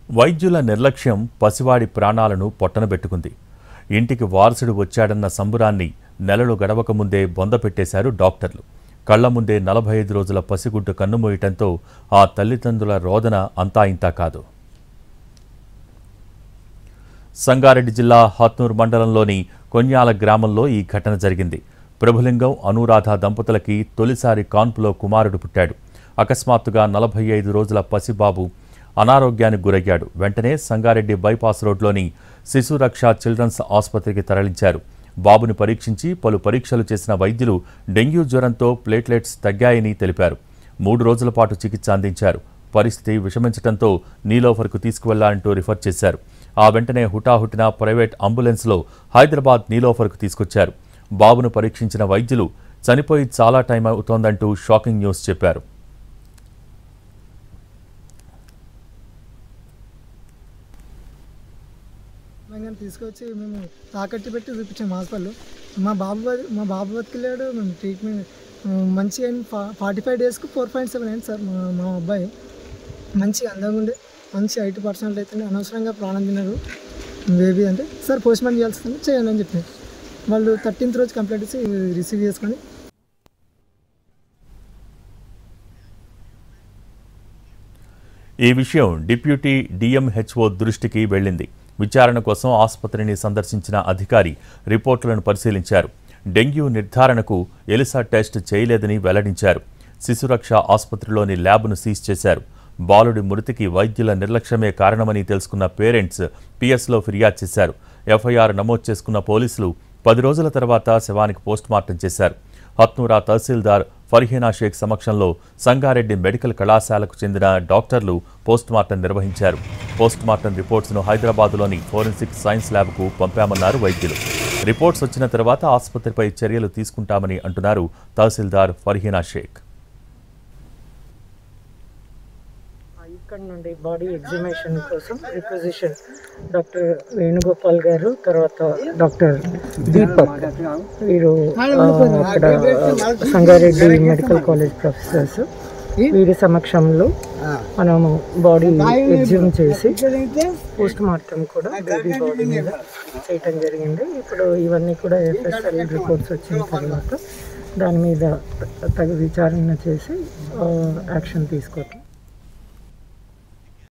వైద్యుల నిర్లక్ష్యం పసివాడి ప్రాణాలను పొట్టనబెట్టుకుంది. ఇంటికి వారసుడు వచ్చాడన్న సంబురాన్ని నెలలు గడవకముందే బొందపెట్టేశారు డాక్టర్లు. కళ్ల ముందే 45 రోజుల పసిగుడ్డు కన్నుమూయటంతో ఆ తల్లిదండ్రుల రోదన అంతా ఇంతా కాదు. సంగారెడ్డి జిల్లా హత్నూర్ మండలంలోని కొన్యాల గ్రామంలో ఈ ఘటన జరిగింది. ప్రభులింగం, అనురాధ దంపతులకి తొలిసారి కాన్పులో కుమారుడు పుట్టాడు. అకస్మాత్తుగా 45 రోజుల పసిబాబు అనారోగ్యానికి గురయ్యాడు. వెంటనే సంగారెడ్డి బైపాస్ రోడ్లోని శిశురక్ష చిల్డ్రన్స్ ఆసుపత్రికి తరలించారు. బాబుని పరీక్షించి పలు పరీక్షలు చేసిన వైద్యులు డెంగ్యూ జ్వరంతో ప్లేట్లెట్స్ తగ్గాయని తెలిపారు. 3 రోజుల పాటు చికిత్స అందించారు. పరిస్థితి విషమించడంతో నీలోఫర్కు తీసుకువెళ్లాలంటూ రిఫర్ చేశారు. ఆ వెంటనే హుటాహుటిన ప్రైవేట్ అంబులెన్స్లో హైదరాబాద్ నీలోఫర్కు తీసుకొచ్చారు. బాబును పరీక్షించిన వైద్యులు చనిపోయి చాలా టైం అవుతోందంటూ షాకింగ్ న్యూస్ చెప్పారు. తీసుకొచ్చి మేము తాకట్టు పెట్టి చూపించాము హాస్పిటల్లో. మా బాబు బతికిలేడు. మేము ట్రీట్మెంట్ మంచిగా 45 డేస్కు 4.7 అయింది సార్. మా అబ్బాయి మంచిగా అందంగా ఉండే, మంచి 80% అయితే అనవసరంగా ప్రాణం తిన్నారు బేబీ. అంటే సార్ పోస్ట్మార్టం చేయాల్సింది చేయండి అని చెప్పి వాళ్ళు 13th రోజు కంప్లైంట్ ఇచ్చి రిసీవ్ చేసుకొని ఈ విషయం డిప్యూటీ డిఎంహెచ్ఓ దృష్టికి వెళ్ళింది. విచారణ కోసం ఆసుపత్రిని సందర్శించిన అధికారి రిపోర్టులను పరిశీలించారు. డెంగ్యూ నిర్ధారణకు ఎలిసా టెస్ట్ చేయలేదని వెల్లడించారు. శిశురక్ష ఆసుపత్రిలోని ల్యాబ్ను సీజ్ చేశారు. బాలుడి మృతికి వైద్యుల నిర్లక్ష్యమే కారణమని తెలుసుకున్న పేరెంట్స్ పిఎస్లో ఫిర్యాదు చేశారు. ఎఫ్ఐఆర్ నమోదు చేసుకున్న పోలీసులు 10 రోజుల తర్వాత శవానికి పోస్టుమార్టం చేశారు. హత్నూరా తహసీల్దార్ ఫర్హీనా షేక్ సమక్షంలో సంగారెడ్డి మెడికల్ కళాశాలకు చెందిన డాక్టర్లు పోస్టుమార్టం నిర్వహించారు. పోస్టుమార్టం రిపోర్ట్స్ను హైదరాబాద్లోని ఫోరెన్సిక్ సైన్స్ ల్యాబ్కు పంపామన్నారు వైద్యులు. రిపోర్ట్స్ వచ్చిన తర్వాత ఆసుపత్రిపై చర్యలు తీసుకుంటామని అంటున్నారు తహసీల్దార్ ఫర్హీనా షేక్. ఇక్కడ నుండి బాడీ ఎగ్జిబిషన్ కోసం రిక్వజిషన్ డాక్టర్ వేణుగోపాల్ గారు, తర్వాత డాక్టర్ దీపక్, వీరు అక్కడ సంగారెడ్డి మెడికల్ కాలేజ్ ప్రొఫెసర్స్, వీరి సమక్షంలో మనము బాడీ ఎగ్జిబిషన్ చేసి పోస్ట్ మార్టం కూడా బేబీ బాడీ మీద చేయటం జరిగింది. ఇప్పుడు ఇవన్నీ కూడా ఎఫ్ఎస్ఎల్ రిపోర్ట్స్ వచ్చిన తర్వాత దాని మీద తగు విచారణ చేసి యాక్షన్ తీసుకోవటం.